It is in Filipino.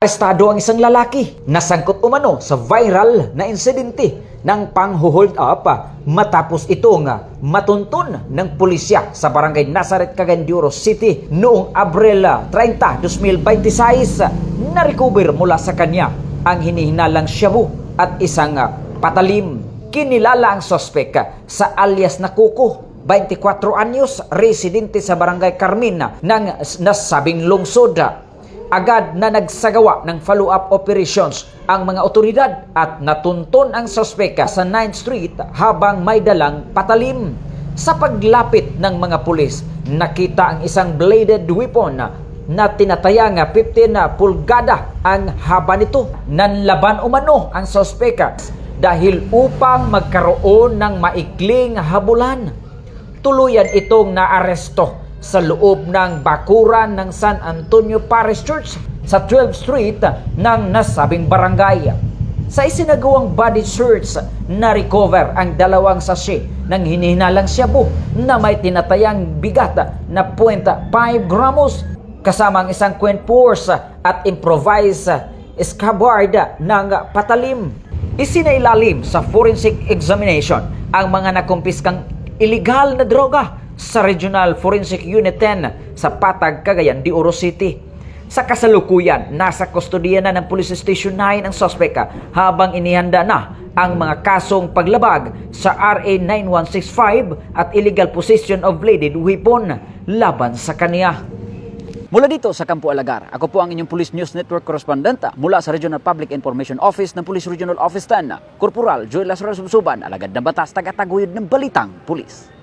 Estado ang isang lalaki na sangkot umano sa viral na insidente ng pang-hold up matapos itong matuntun ng pulisya sa barangay Nazareth, Caguinduro City noong Abril 30, 2026. Na-recover mula sa kanya ang hinihinalang shabu at isang patalim. Kinilala ang sospek sa alias na Kuko, 24 anyos, residente sa barangay Carmina ng nasabing lungsod. Agad na nagsagawa ng follow-up operations ang mga otoridad at natuntun ang sospeka sa 9th Street habang may dalang patalim. Sa paglapit ng mga pulis, nakita ang isang bladed weapon na tinatayang 15 pulgada ang haba nito. Nanlaban umano ang sospeka dahil upang magkaroon ng maikling habulan. Tuluyan itong naaresto sa loob ng bakuran ng San Antonio Parish Church sa 12th Street ng nasabing barangay. Sa isinagawang body search, na-recover ang 2 sachet ng hinihinalang shabu na may tinatayang bigat na 0.5 gramos kasama ang isang .4 at improvised scabbard ng patalim. Isinailalim sa forensic examination ang mga nakumpiskang iligal na droga sa Regional Forensic Unit 10 sa Patag, Cagayan de Oro City. Sa kasalukuyan, nasa kustodiya na ng Police Station 9 ang sospeka habang inihanda na ang mga kasong paglabag sa RA 9165 at illegal possession of bladed weapon laban sa kaniya. Mula dito sa Campo Alagar, ako po ang inyong Police News Network correspondent mula sa Regional Public Information Office ng Police Regional Office 10, Corporal Joel Lazaro Subsuban, alagad ng batas, tagataguyod ng balitang pulis.